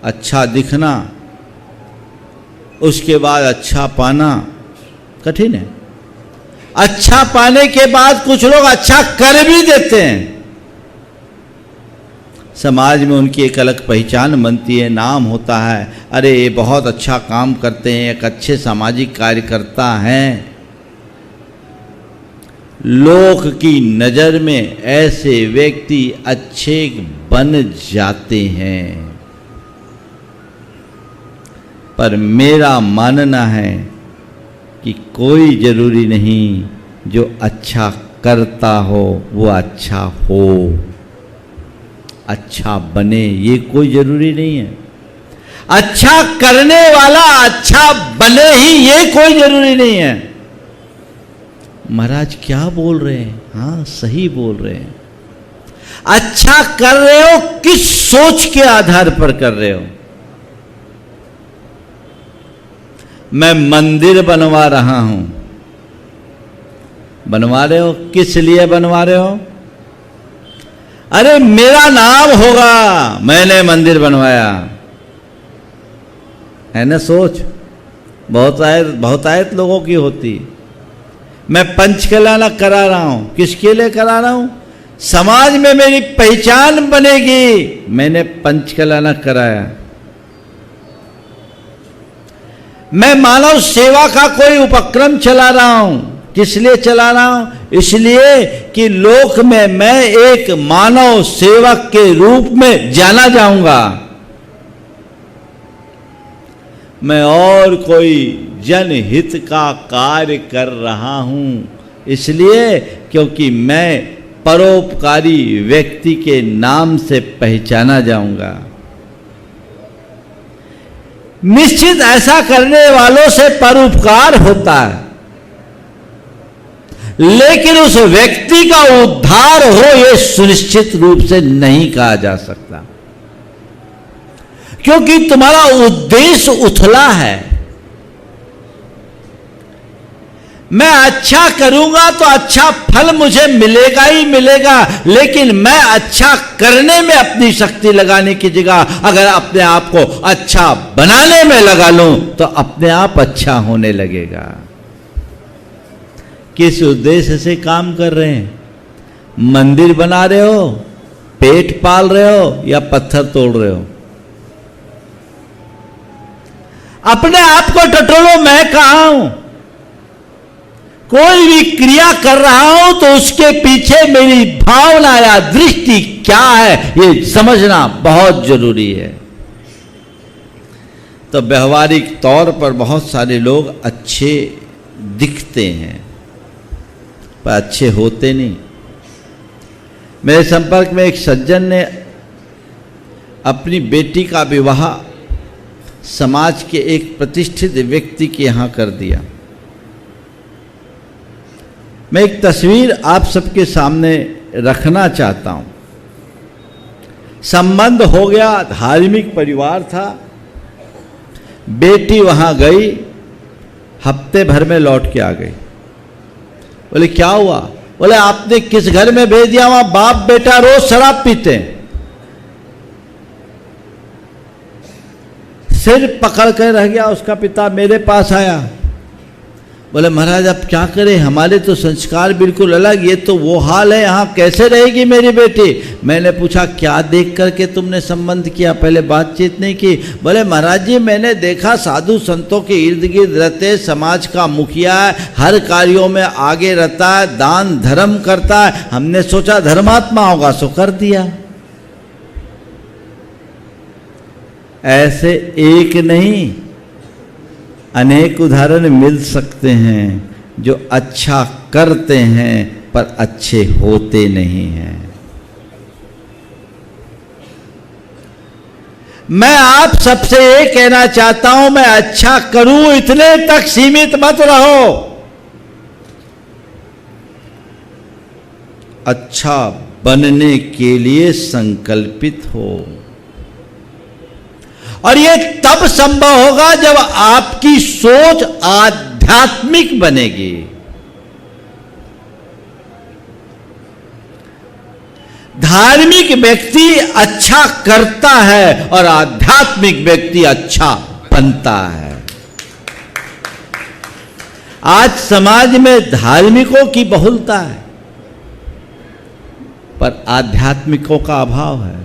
अच्छा दिखना, उसके बाद अच्छा पाना कठिन है। अच्छा पाने के बाद कुछ लोग अच्छा कर भी देते हैं, समाज में उनकी एक अलग पहचान बनती है, नाम होता है, अरे ये बहुत अच्छा काम करते हैं, एक अच्छे सामाजिक कार्यकर्ता हैं। लोक की नज़र में ऐसे व्यक्ति अच्छे बन जाते हैं, पर मेरा मानना है कि कोई जरूरी नहीं जो अच्छा करता हो वो अच्छा हो, अच्छा बने, ये कोई जरूरी नहीं है। अच्छा करने वाला अच्छा बने ही ये कोई जरूरी नहीं है। महाराज क्या बोल रहे हैं? हाँ सही बोल रहे हैं। अच्छा कर रहे हो किस सोच के आधार पर कर रहे हो? मैं मंदिर बनवा रहा हूं, बनवा रहे हो किस लिए बनवा रहे हो? अरे मेरा नाम होगा, मैंने मंदिर बनवाया, है ना सोच। बहुत आयत लोगों की होती। मैं पंचकला करा रहा हूं, किसके लिए करा रहा हूं? समाज में मेरी पहचान बनेगी, मैंने पंचकला कराया। मैं मानव सेवा का कोई उपक्रम चला रहा हूं, किस लिए चला रहा हूं? इसलिए कि लोक में मैं एक मानव सेवक के रूप में जाना जाऊंगा। मैं और कोई जनहित का कार्य कर रहा हूं, इसलिए क्योंकि मैं परोपकारी व्यक्ति के नाम से पहचाना जाऊंगा। निश्चित ऐसा करने वालों से परोपकार होता है, लेकिन उस व्यक्ति का उद्धार हो यह सुनिश्चित रूप से नहीं कहा जा सकता, क्योंकि तुम्हारा उद्देश्य उथला है। मैं अच्छा करूंगा तो अच्छा फल मुझे मिलेगा ही मिलेगा, लेकिन मैं अच्छा करने में अपनी शक्ति लगाने की जगह अगर अपने आप को अच्छा बनाने में लगा लूं तो अपने आप अच्छा होने लगेगा। किस उद्देश्य से काम कर रहे हैं? मंदिर बना रहे हो, पेट पाल रहे हो, या पत्थर तोड़ रहे हो? अपने आप को टटोलो, मैं कहां हूं? कोई भी क्रिया कर रहा हूं तो उसके पीछे मेरी भावना या दृष्टि क्या है, ये समझना बहुत जरूरी है। तो व्यवहारिक तौर पर बहुत सारे लोग अच्छे दिखते हैं पर अच्छे होते नहीं। मेरे संपर्क में एक सज्जन ने अपनी बेटी का विवाह समाज के एक प्रतिष्ठित व्यक्ति के यहां कर दिया। मैं एक तस्वीर आप सबके सामने रखना चाहता हूं। संबंध हो गया, धार्मिक परिवार था, बेटी वहां गई, हफ्ते भर में लौट के आ गई। बोले क्या हुआ? बोले आपने किस घर में भेज दिया? वहां बाप बेटा रोज शराब पीते हैं। सिर पकड़ कर रह गया उसका पिता, मेरे पास आया। बोले महाराज अब क्या करें, हमारे तो संस्कार बिल्कुल अलग, ये तो वो हाल है, यहाँ कैसे रहेगी मेरी बेटी? मैंने पूछा क्या देख करके तुमने संबंध किया, पहले बातचीत नहीं की? बोले महाराज जी मैंने देखा साधु संतों के इर्द गिर्द रहते, समाज का मुखिया है, हर कार्यों में आगे रहता है, दान धर्म करता है, हमने सोचा धर्मात्मा होगा सो कर दिया। ऐसे एक नहीं अनेक उदाहरण मिल सकते हैं जो अच्छा करते हैं पर अच्छे होते नहीं हैं। मैं आप सबसे ये कहना चाहता हूं, मैं अच्छा करूं इतने तक सीमित मत रहो। अच्छा बनने के लिए संकल्पित हो, और यह तब संभव होगा जब आपकी सोच आध्यात्मिक बनेगी। धार्मिक व्यक्ति अच्छा करता है और आध्यात्मिक व्यक्ति अच्छा बनता है। आज समाज में धार्मिकों की बहुलता है पर आध्यात्मिकों का अभाव है।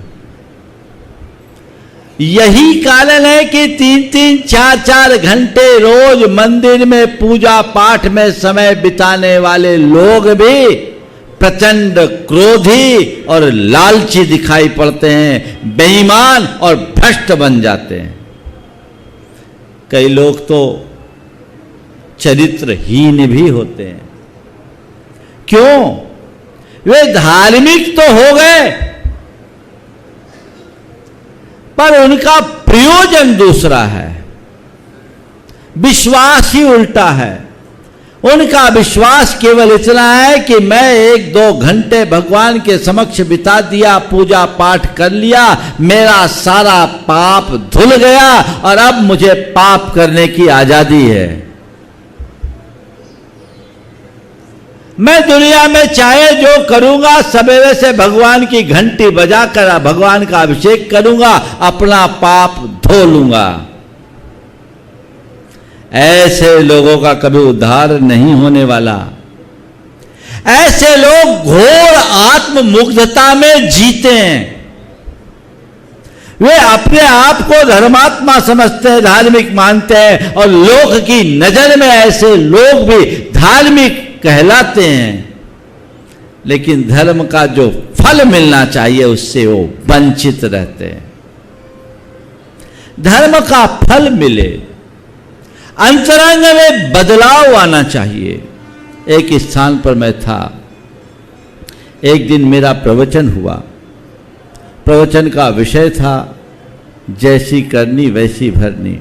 यही कारण है कि 3-3, 4-4 घंटे रोज मंदिर में पूजा पाठ में समय बिताने वाले लोग भी प्रचंड क्रोधी और लालची दिखाई पड़ते हैं, बेईमान और भ्रष्ट बन जाते हैं। कई लोग तो चरित्रहीन भी होते हैं। क्यों? वे धार्मिक तो हो गए पर उनका प्रयोजन दूसरा है, विश्वास ही उल्टा है। उनका विश्वास केवल इतना है कि मैं 1-2 घंटे भगवान के समक्ष बिता दिया, पूजा पाठ कर लिया, मेरा सारा पाप धुल गया और अब मुझे पाप करने की आजादी है। मैं दुनिया में चाहे जो करूंगा, सवेरे से भगवान की घंटी बजाकर भगवान का अभिषेक करूंगा, अपना पाप धो लूंगा। ऐसे लोगों का कभी उद्धार नहीं होने वाला। ऐसे लोग घोर आत्ममुग्धता में जीते हैं। वे अपने आप को धर्मात्मा समझते हैं, धार्मिक मानते हैं, और लोक की नजर में ऐसे लोग भी धार्मिक कहलाते हैं, लेकिन धर्म का जो फल मिलना चाहिए उससे वो वंचित रहते हैं। धर्म का फल मिले, अंतरंग में बदलाव आना चाहिए। एक स्थान पर मैं था, एक दिन मेरा प्रवचन हुआ। प्रवचन का विषय था जैसी करनी वैसी भरनी।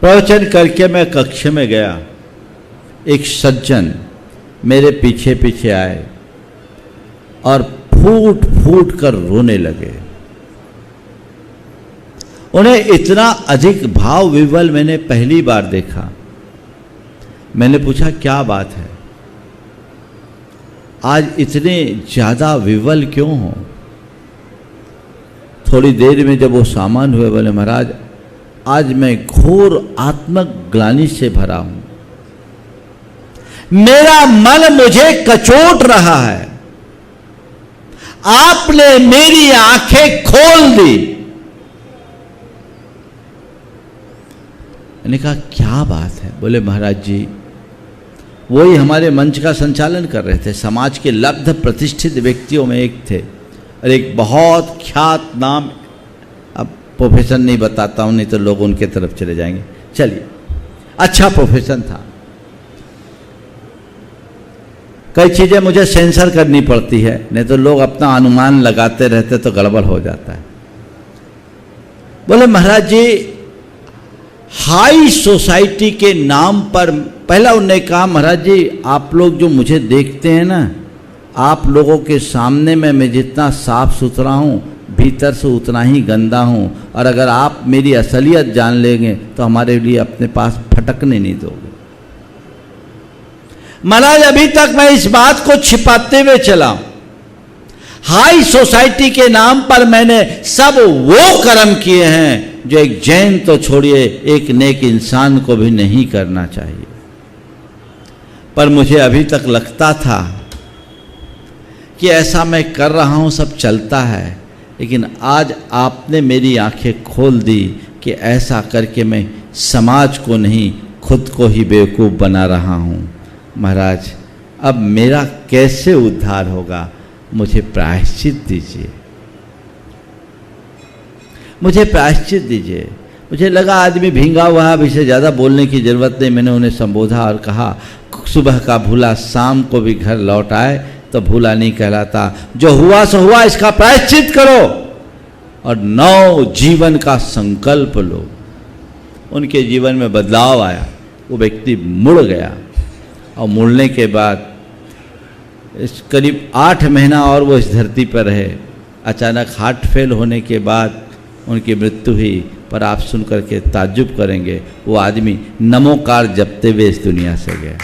प्रवचन करके मैं कक्ष में गया। एक सज्जन मेरे पीछे पीछे आए और फूट फूट कर रोने लगे। उन्हें इतना अधिक भाव विवल मैंने पहली बार देखा। मैंने पूछा क्या बात है, आज इतने ज्यादा विवल क्यों हो? थोड़ी देर में जब वो सामान हुए, बोले महाराज आज मैं घोर आत्मक ग्लानि से भरा हूं। मेरा मन मुझे कचोट रहा है। आपने मेरी आंखें खोल दी। मैंने कहा क्या बात है? बोले महाराज जी वही हमारे मंच का संचालन कर रहे थे, समाज के लब्ध प्रतिष्ठित व्यक्तियों में एक थे, और एक बहुत ख्यात नाम, अब प्रोफेशन नहीं बताता हूं नहीं तो लोग उनके तरफ चले जाएंगे। चलिए, अच्छा प्रोफेशन था। कई चीजें मुझे सेंसर करनी पड़ती है, नहीं तो लोग अपना अनुमान लगाते रहते तो गड़बड़ हो जाता है। बोले महाराज जी हाई सोसाइटी के नाम पर, पहला उन्होंने कहा महाराज जी आप लोग जो मुझे देखते हैं ना, आप लोगों के सामने में मैं जितना साफ सुथरा हूं, भीतर से उतना ही गंदा हूं, और अगर आप मेरी असलियत जान लेंगे तो हमारे लिए अपने पास फटकने नहीं दोगे। महाराज अभी तक मैं इस बात को छिपाते हुए चला। हाई सोसाइटी के नाम पर मैंने सब वो कर्म किए हैं जो एक जैन तो छोड़िए एक नेक इंसान को भी नहीं करना चाहिए। पर मुझे अभी तक लगता था कि ऐसा मैं कर रहा हूं, सब चलता है, लेकिन आज आपने मेरी आंखें खोल दी कि ऐसा करके मैं समाज को नहीं खुद को ही बेवकूफ़ बना रहा हूं। महाराज अब मेरा कैसे उद्धार होगा? मुझे प्रायश्चित दीजिए, मुझे प्रायश्चित दीजिए। मुझे लगा आदमी भींगा हुआ है, अब इसे ज़्यादा बोलने की ज़रूरत नहीं। मैंने उन्हें संबोधा और कहा सुबह का भूला शाम को भी घर लौट आए तो भूला नहीं कहलाता। जो हुआ सो हुआ, इसका प्रायश्चित करो और नौ जीवन का संकल्प लो। उनके जीवन में बदलाव आया, वो व्यक्ति मुड़ गया, और मुड़ने के बाद इस करीब 8 महीना और वो इस धरती पर रहे। अचानक हार्ट फेल होने के बाद उनकी मृत्यु हुई। पर आप सुन करके ताज्जुब करेंगे, वो आदमी नमोकार जपते हुए इस दुनिया से गए।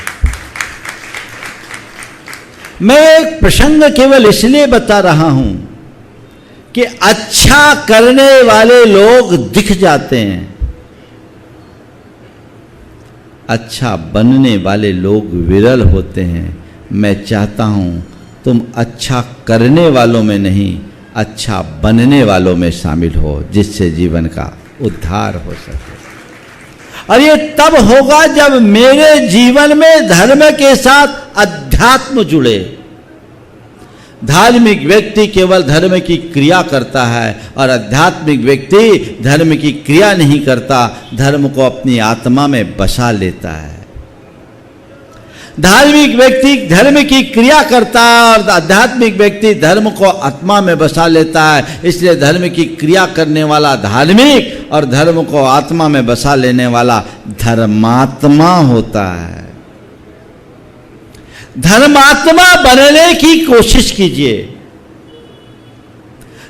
मैं एक प्रसंग केवल इसलिए बता रहा हूं कि अच्छा करने वाले लोग दिख जाते हैं, अच्छा बनने वाले लोग विरल होते हैं। मैं चाहता हूं तुम अच्छा करने वालों में नहीं, अच्छा बनने वालों में शामिल हो, जिससे जीवन का उद्धार हो सके। और ये तब होगा जब मेरे जीवन में धर्म के साथ अध्यात्म जुड़े। धार्मिक व्यक्ति केवल धर्म की क्रिया करता है और आध्यात्मिक व्यक्ति धर्म की क्रिया नहीं करता, धर्म को अपनी आत्मा में बसा लेता है। धार्मिक व्यक्ति धर्म की क्रिया करता है और आध्यात्मिक व्यक्ति धर्म को आत्मा में बसा लेता है। इसलिए धर्म की क्रिया करने वाला धार्मिक और धर्म को आत्मा में बसा लेने वाला धर्मात्मा होता है। धर्मात्मा बनने की कोशिश कीजिए,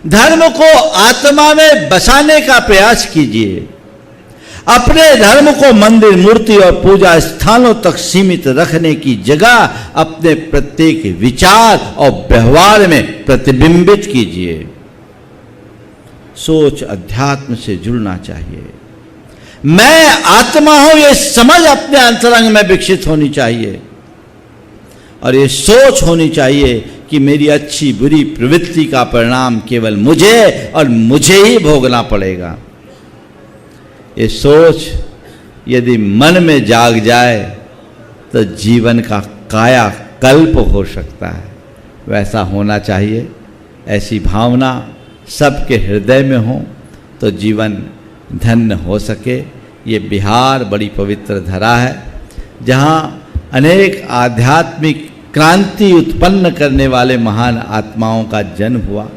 धर्म को आत्मा में बसाने का प्रयास कीजिए। अपने धर्म को मंदिर, मूर्ति और पूजा स्थानों तक सीमित रखने की जगह अपने प्रत्येक विचार और व्यवहार में प्रतिबिंबित कीजिए। सोच अध्यात्म से जुड़ना चाहिए। मैं आत्मा हूं, यह समझ अपने अंतरंग में विकसित होनी चाहिए और ये सोच होनी चाहिए कि मेरी अच्छी बुरी प्रवृत्ति का परिणाम केवल मुझे और मुझे ही भोगना पड़ेगा। ये सोच यदि मन में जाग जाए तो जीवन का कायाकल्प हो सकता है। वैसा होना चाहिए। ऐसी भावना सबके हृदय में हो तो जीवन धन्य हो सके। ये बिहार बड़ी पवित्र धरा है जहाँ अनेक आध्यात्मिक क्रांति उत्पन्न करने वाले महान आत्माओं का जन्म हुआ।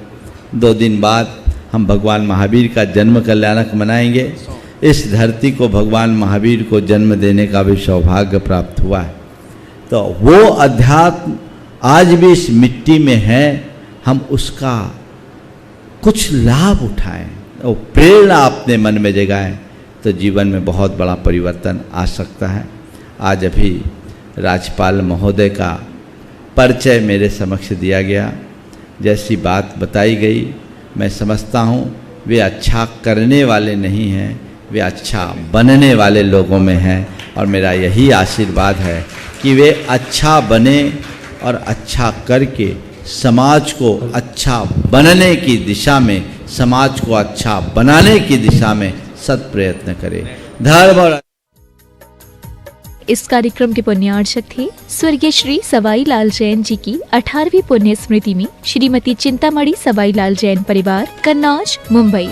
2 दिन बाद हम भगवान महावीर का जन्म कल्याणक मनाएंगे। इस धरती को भगवान महावीर को जन्म देने का भी सौभाग्य प्राप्त हुआ है। तो वो अध्यात्म आज भी इस मिट्टी में है, हम उसका कुछ लाभ उठाएं और प्रेरणा अपने मन में जगाएं तो जीवन में बहुत बड़ा परिवर्तन आ सकता है। आज अभी राज्यपाल महोदय का परिचय मेरे समक्ष दिया गया। जैसी बात बताई गई मैं समझता हूँ वे अच्छा करने वाले नहीं हैं, वे अच्छा बनने वाले लोगों में हैं और मेरा यही आशीर्वाद है कि वे अच्छा बने और अच्छा करके समाज को अच्छा बनने की दिशा में, समाज को अच्छा बनाने की दिशा में सत प्रयत्न करें। धर्म और इस कार्यक्रम के पुण्यार्चक थे स्वर्गीय श्री सवाई लाल जैन जी की 18वीं पुण्य स्मृति में श्रीमती चिंतामणि सवाई लाल जैन परिवार, कन्नौज, मुंबई।